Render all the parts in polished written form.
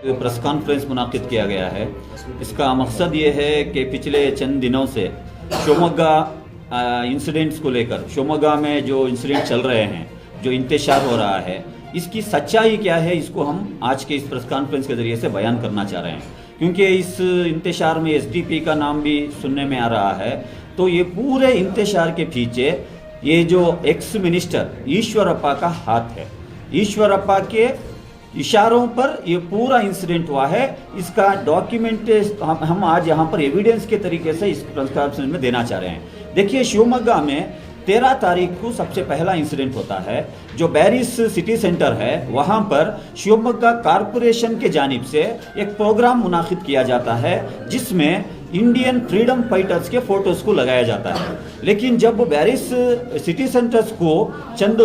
Press conference मुनाकिद किया गया है। इसका मकसद ये है कि पिछले चंद दिनों से शिवमोगा इंसिडेंट्स को लेकर, शिवमोगा में जो इंसिडेंट चल रहे हैं, जो इंतशार हो रहा है, इसकी सच्चाई क्या है, इसको हम आज के इस प्रेस कॉन्फ्रेंस के ज़रिए से बयान करना चाह रहे हैं। क्योंकि इस इंतशार में एसडीपी का नाम भी सुनने में आ रहा है, तो ये पूरे इंतशार के पीछे ये जो एक्स मिनिस्टर ईश्वरप्पा का हाथ है। ईश्वरप्पा के इशारों पर ये पूरा इंसिडेंट हुआ है। इसका डॉक्यूमेंट हम आज यहाँ पर एविडेंस के तरीके से इस प्रेस कॉन्फ्रेंस में देना चाह रहे हैं। देखिए, शिवमोगा में 13 तारीख को सबसे पहला इंसिडेंट होता है। जो बैरिस सिटी सेंटर है, वहाँ पर शिवमोगा कारपोरेशन के जानिब से एक प्रोग्राम मुनाकिद किया जाता है जिसमें इंडियन फ्रीडम फाइटर्स के फोटोज को लगाया जाता है। लेकिन जब बैरिस सिटी सेंटर्स को चंद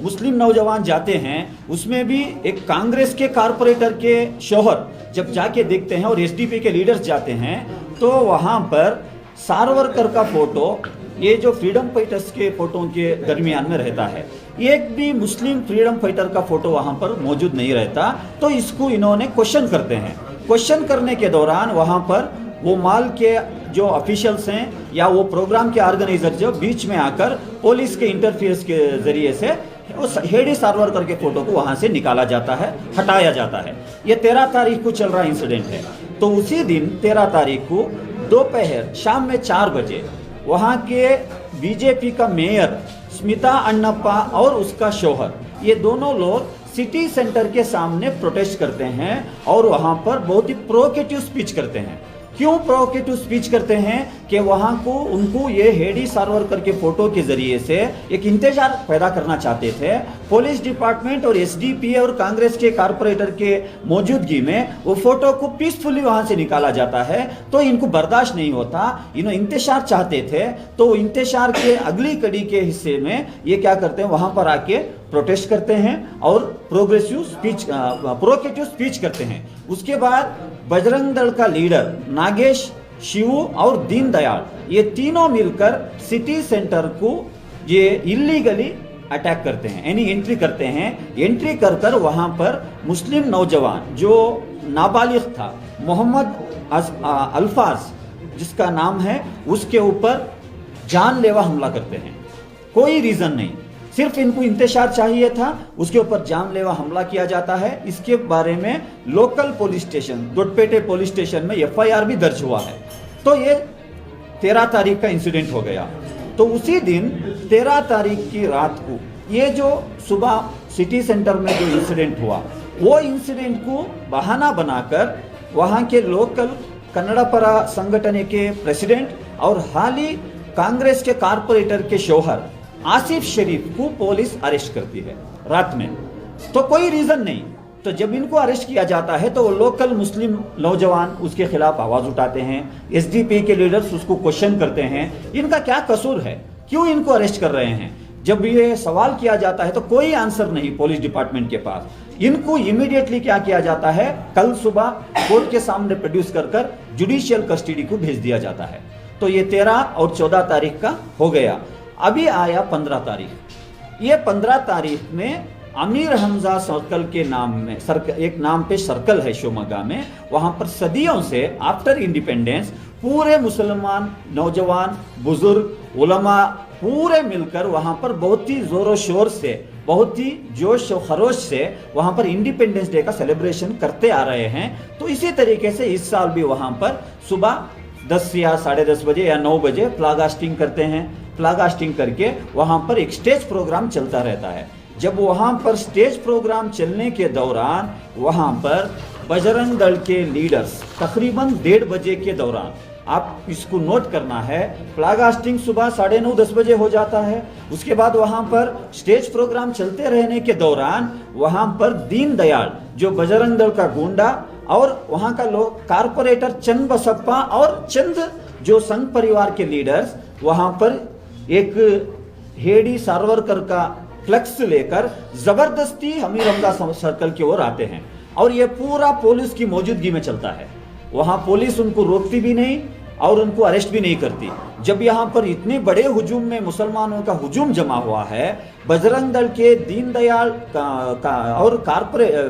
मुस्लिम नौजवान जाते हैं, उसमें भी एक कांग्रेस के कारपोरेटर के शौहर जब जाके देखते हैं और एसडीपी के लीडर्स जाते हैं, तो वहाँ पर सावरकर का फोटो, ये जो फ्रीडम फाइटर्स के फोटो के दरमियान में रहता है, एक भी मुस्लिम फ्रीडम फाइटर का फोटो वहाँ पर मौजूद नहीं रहता। तो इसको इन्होंने क्वेश्चन करते हैं। क्वेश्चन करने के दौरान वहाँ पर वो माल के जो ऑफिशियल्स हैं या वो प्रोग्राम के ऑर्गेनाइजर जो बीच में आकर पुलिस के इंटरफेरेंस के जरिए से उस हेडी सावरकर के फोटो को वहाँ से निकाला जाता है, हटाया जाता है। ये 13 तारीख को चल रहा इंसिडेंट है। तो उसी दिन 13 तारीख को दोपहर शाम में 4 बजे वहाँ के बीजेपी का मेयर स्मिता अन्नप्पा और उसका शौहर, ये दोनों लोग सिटी सेंटर के सामने प्रोटेस्ट करते हैं और वहाँ पर बहुत ही प्रोवोकेटिव स्पीच करते हैं। क्यों प्रोवोकेटिव स्पीच करते हैं कि वहाँ को उनको ये हेडी सावरकर के फोटो के जरिए से एक इंतजार पैदा करना चाहते थे। पुलिस डिपार्टमेंट और एसडीपी और कांग्रेस के कारपोरेटर के मौजूदगी में वो फोटो को पीसफुली वहाँ से निकाला जाता है, तो इनको बर्दाश्त नहीं होता। इन्होंने इंतजार चाहते थे, तो इंतजार के अगली कड़ी के हिस्से में ये क्या करते हैं, वहाँ पर आके प्रोटेस्ट करते हैं और प्रोवोकेटिव स्पीच करते हैं। उसके बाद बजरंग दल का लीडर नागेश, शिवू और दीनदयाल, ये तीनों मिलकर सिटी सेंटर को ये इलीगली अटैक करते हैं, यानी एंट्री करते हैं। एंट्री कर कर वहाँ पर मुस्लिम नौजवान जो नाबालिग था, मोहम्मद अल्फाज जिसका नाम है, उसके ऊपर जानलेवा हमला करते हैं। कोई रीज़न नहीं, सिर्फ इनको इंतशार चाहिए था, उसके ऊपर जानलेवा हमला किया जाता है। इसके बारे में local police station, Dodpete police station में एफआईआर भी दर्ज हुआ है। तो ये 13 तारीख का इंसिडेंट हो गया। तो उसी दिन 13 तारीख की रात को ये जो सुबह सिटी सेंटर में जो इंसिडेंट हुआ, वो इंसिडेंट को बहाना बनाकर वहाँ के लोकल कन्नड़परा संगठन के प्रेसिडेंट और हाल ही कांग्रेस के कारपोरेटर के शौहर आसिफ शरीफ को पुलिस अरेस्ट करती है रात में। तो कोई रीजन नहीं। तो जब इनको अरेस्ट किया जाता है तो वो लोकल मुस्लिम नौजवान उसके खिलाफ आवाज उठाते हैं, एसडीपी के लीडर्स उसको क्वेश्चन करते हैं, इनका क्या कसूर है, क्यों इनको अरेस्ट कर रहे हैं। जब ये सवाल किया जाता है तो कोई आंसर नहीं पुलिस डिपार्टमेंट के पास। इनको इमीडिएटली क्या किया जाता है, कल सुबह कोर्ट के सामने प्रोड्यूस कर जुडिशियल कस्टडी को भेज दिया जाता है। तो ये 13 और 14 तारीख का हो गया। अभी आया 15 तारीख। ये 15 तारीख में अमीर हमजा सर्कल के नाम में एक नाम पे सर्कल है शिवमोगा में, वहां पर सदियों से आफ्टर इंडिपेंडेंस पूरे मुसलमान नौजवान, बुजुर्ग, उलमा पूरे मिलकर वहां पर बहुत ही जोरों शोर से, बहुत ही जोश और खरोश से वहां पर इंडिपेंडेंस डे का सेलिब्रेशन करते आ रहे हैं। तो इसी तरीके से इस साल भी वहां पर सुबह 10 या 10:30 बजे या 9 बजे फ्लैग करते हैं। फ्लैग करके वहां पर एक स्टेज प्रोग्राम चलता रहता है। जब वहां पर स्टेज प्रोग्राम चलने के दौरान वहां पर बजरंग दल के लीडर्स तकरीबन 1:30 बजे के दौरान, आप इसको नोट करना है, फ्लैग सुबह 9:30-10 बजे हो जाता है। उसके बाद वहां पर स्टेज प्रोग्राम चलते रहने के दौरान वहां पर दीनदयाल जो बजरंग दल का गुंडा और वहां का लोग कारपोरेटर चंद बसप्पा और चंद जो संघ परिवार के लीडर्स वहां पर एक हेडी सावरकर का फ्लेक्स लेकर जबरदस्ती अमीर हमजा सर्कल की ओर आते हैं और ये पूरा पुलिस की मौजूदगी में चलता है। वहां पुलिस उनको रोकती भी नहीं, और उनको अरेस्ट भी नहीं करती। जब यहाँ पर इतने बड़े हुजूम में मुसलमानों का हुजूम जमा हुआ है, बजरंग दल के दीनदयाल और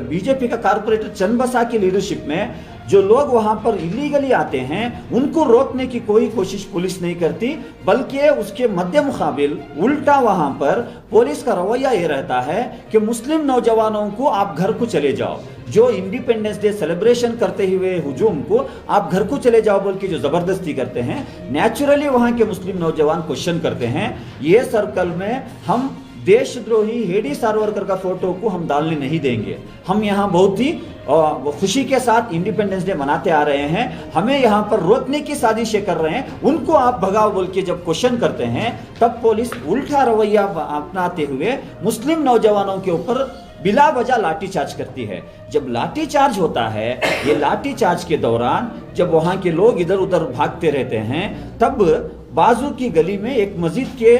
बीजेपी का कारपोरेटर चन्नबसा की लीडरशिप में जो लोग वहां पर इलीगली आते हैं उनको रोकने की कोई कोशिश पुलिस नहीं करती, बल्कि उसके मध्य मुकाबिल उल्टा वहां पर पुलिस का रवैया ये रहता है कि मुस्लिम नौजवानों को आप घर को चले जाओ, जो इंडिपेंडेंस डे सेलिब्रेशन करते हुए हुजूम को आप घर को चले जाओ बोल के जो जबरदस्ती करते हैं, नेचुरली वहां के मुस्लिम नौजवान क्वेश्चन करते हैं। ये सर्कल में हम देशद्रोही हेडी सावरकर का फोटो को हम डालने नहीं देंगे। हम यहाँ बहुत ही खुशी के साथ इंडिपेंडेंस डे मनाते आ रहे हैं, हमें यहाँ पर रोकने की साजिशें कर रहे हैं, उनको आप भगाओ बोल के जब क्वेश्चन करते हैं तब पुलिस उल्टा रवैया अपनाते हुए मुस्लिम नौजवानों के ऊपर बिला वजह लाठीचार्ज करती है। जब लाठीचार्ज होता है, ये लाठीचार्ज के दौरान जब वहां के लोग इधर उधर भागते रहते हैं, तब बाजू की गली में एक मस्जिद के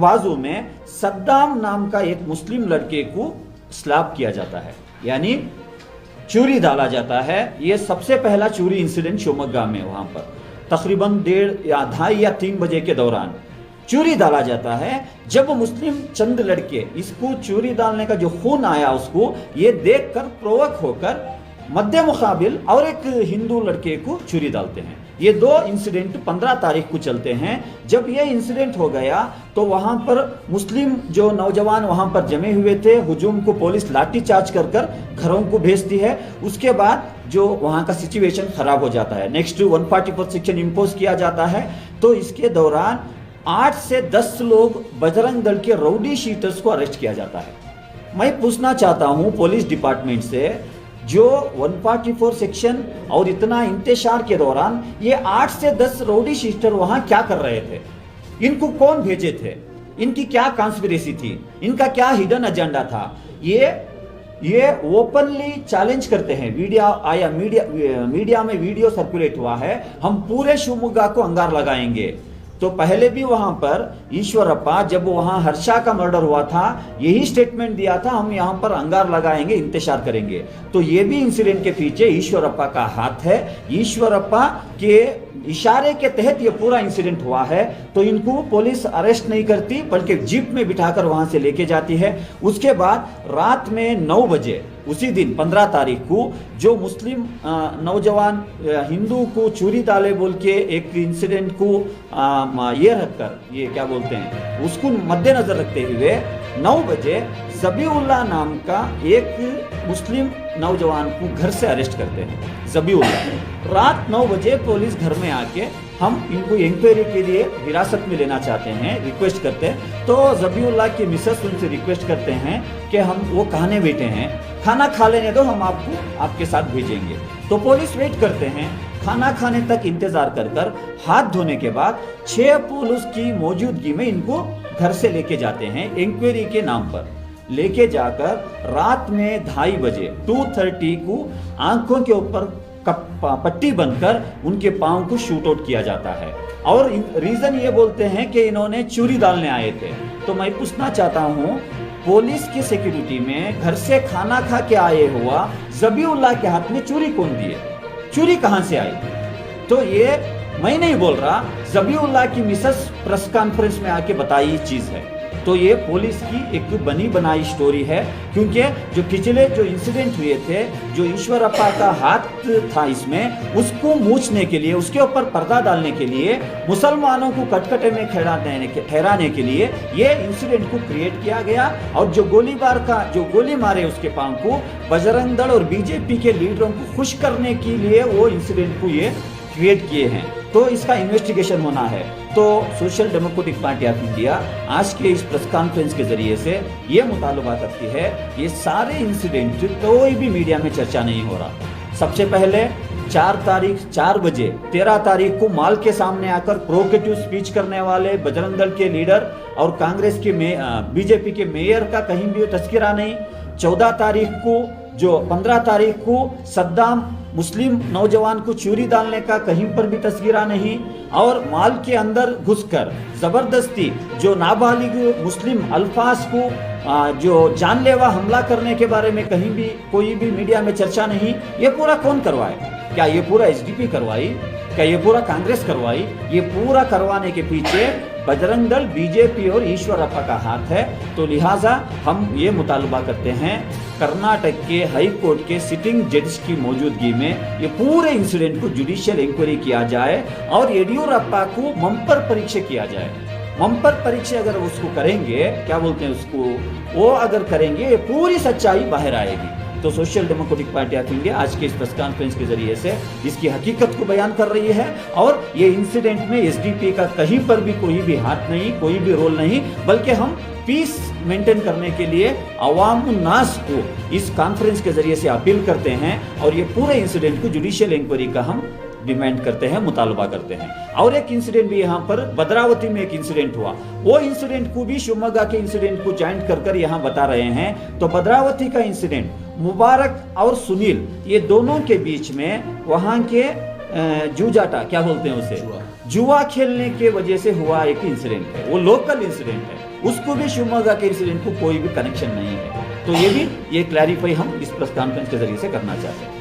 बाजू में सद्दाम नाम का एक मुस्लिम लड़के को स्लैप किया जाता है, यानी चूरी डाला जाता है। ये सबसे पहला चूरी इंसिडेंट शिवमोगा में वहां पर तकरीबन 2:30 या 3 बजे के दौरान चूरी डाला जाता है। जब मुस्लिम चंद लड़के इसको चूरी डालने का जो खून आया उसको ये देखकर प्रोवोक होकर मध्य मुकाबिल और एक हिंदू लड़के को चूरी डालते हैं। ये 2 इंसिडेंट 15 तारीख को चलते हैं। जब ये इंसिडेंट हो गया तो वहां पर मुस्लिम जो नौजवान वहां पर जमे हुए थे, हुजूम को पुलिस लाठीचार्ज कर घरों को भेजती है। उसके बाद जो वहां का सिचुएशन खराब हो जाता है, नेक्स्ट 144 सेक्शन इम्पोज किया जाता है। तो इसके दौरान 8 से 10 लोग बजरंग दल के राउडी शीटर्स को अरेस्ट किया जाता है। मैं पूछना चाहता हूं पुलिस डिपार्टमेंट से, जो 144 सेक्शन और इतना इंतशार के दौरान ये 8 से 10 राउडी शीटर वहां क्या कर रहे थे? इनको कौन भेजे थे? इनकी क्या कॉन्स्पिरेसी थी? इनका क्या हिडन एजेंडा था? ये ओपनली चैलेंज करते हैं। मीडिया में वीडियो सर्कुलेट हुआ है, हम पूरे शिवमोगा को अंगार लगाएंगे। तो पहले भी वहां पर ईश्वरप्पा, जब वहां हर्षा का मर्डर हुआ था, यही स्टेटमेंट दिया था, हम यहां पर अंगार लगाएंगे, इंतजार करेंगे। तो ये भी इंसिडेंट के पीछे ईश्वरप्पा का हाथ है। ईश्वरप्पा के इशारे के तहत ये पूरा इंसिडेंट हुआ है। तो इनको पुलिस अरेस्ट नहीं करती, बल्कि जीप में बिठाकर वहां से लेके जाती है। उसके बाद रात में 9 बजे उसी दिन 15 तारीख को जो मुस्लिम नौजवान हिंदू को चूरी डाले बोल के एक इंसिडेंट को ये रखकर, ये क्या बोलते हैं, उसको मद्देनजर रखते हुए 9 बजे जबीउल्लाह नाम का एक मुस्लिम नौजवान को घर से अरेस्ट करते हैं। जबीउल्लाह रात 9 बजे पुलिस घर में आके हम इनको इंक्वायरी के लिए हिरासत में लेना चाहते हैं, रिक्वेस्ट करते हैं। तो जबीउल्लाह के मिसेस उनसे रिक्वेस्ट करते हैं कि हम वो खाने बैठे हैं, खाना खा लेने दो, हम आपको आपके साथ भेजेंगे। तो पुलिस वेट करते हैं, खाना खाने तक इंतजार कर हाथ धोने के बाद 6 पुलिस की मौजूदगी में इनको घर से लेके जाते हैं। इंक्वायरी के नाम पर लेके जाकर रात में 2:30 बजे 2:30 को आंखों के ऊपर पट्टी बनकर उनके पांव को शूट आउट किया जाता है। और रीजन ये बोलते हैं कि इन्होंने चूरी डालने आए थे। तो मैं पूछना चाहता हूं, पुलिस की सिक्योरिटी में घर से खाना खा के आए हुआ जबीउल्लाह के हाथ में चूरी कौन दिए? चूरी कहां से आई? तो ये मैं नहीं बोल रहा, जबीउल्लाह की मिसेस प्रेस कॉन्फ्रेंस में आके बताई चीज है। तो ये पुलिस की एक बनी बनाई स्टोरी है, क्योंकि जो पिछले जो इंसिडेंट हुए थे, जो ईश्वरप्पा का हाथ था इसमें, उसको मूछने के लिए, उसके ऊपर पर्दा डालने के लिए, मुसलमानों को कटकटे में ठहराने के लिए ये इंसिडेंट को क्रिएट किया गया। और जो गोली मारे उसके पांव को, बजरंग दल और बीजेपी के लीडरों को खुश करने के लिए वो इंसिडेंट को ये क्रिएट किए हैं। तो इसका इन्वेस्टिगेशन होना है। तो social democratic party of India आज के इस प्रेस कॉन्फ्रेंस के जरिए से ये मुतालबा करती है, ये सारे इंसिडेंट कोई भी मीडिया में चर्चा नहीं हो रहा। सबसे पहले 4 बजे 13 तारीख को माल के सामने आकर प्रोवोकेटिव स्पीच करने वाले बजरंग दल के लीडर और कांग्रेस के बीजेपी के मेयर का कहीं भी तस्करा नहीं। 14 तारीख को, जो 15 तारीख को सद्दाम मुस्लिम नौजवान को चूरी डालने का कहीं पर भी तस्वीरा नहीं। और माल के अंदर घुसकर जबरदस्ती जो नाबालिग मुस्लिम अल्फाज को जो जानलेवा हमला करने के बारे में कहीं भी कोई भी मीडिया में चर्चा नहीं। ये पूरा कौन करवाए? क्या ये पूरा एसडीपी करवाई, क्या ये पूरा कांग्रेस करवाई? ये पूरा करवाने के पीछे बजरंग दल, बीजेपी और ईश्वरप्पा का हाथ है। तो लिहाजा हम ये मुतालबा करते हैं कर्नाटक के हाई कोर्ट के सिटिंग जज की मौजूदगी में ये पूरे इंसिडेंट को जुडिशियल इंक्वायरी किया जाए और येडियुरप्पा को मम्पर परीक्षा किया जाए। मम्पर परीक्षा अगर उसको करेंगे, क्या बोलते हैं उसको, वो अगर करेंगे ये पूरी सच्चाई बाहर आएगी। तो social democratic party of India आज के इस प्रेस कॉन्फ्रेंस के जरिए से इसकी हकीकत को बयान कर रही है और ये इंसिडेंट में एसडीपी का कहीं पर भी कोई भी हाथ नहीं, कोई भी रोल नहीं, बल्कि हम पीस मेंटेन करने के लिए अवाम उन्नास को इस कॉन्फ्रेंस के जरिए से अपील करते हैं और ये पूरे इंसिडेंट को जुडिशियल इंक्वायरी का हम डिमांड करते हैं, मुतालबा करते हैं। और एक इंसिडेंट भी यहाँ पर भद्रावती में एक इंसिडेंट हुआ, वो इंसिडेंट को भी शिवमोगा के इंसिडेंट को ज्वाइंट कर यहाँ बता रहे हैं। तो भद्रावती का इंसिडेंट मुबारक और सुनील ये दोनों के बीच में वहाँ के जूझाटा, क्या बोलते हैं उसे, जुआ खेलने के वजह से हुआ एक इंसिडेंट है, वो लोकल इंसिडेंट है, उसको भी शिवमोगा के इंसिडेंट को कोई भी कनेक्शन नहीं है। तो ये भी ये क्लैरिफाई हम इस प्रेस कॉन्फ्रेंस के जरिए से करना चाहते हैं।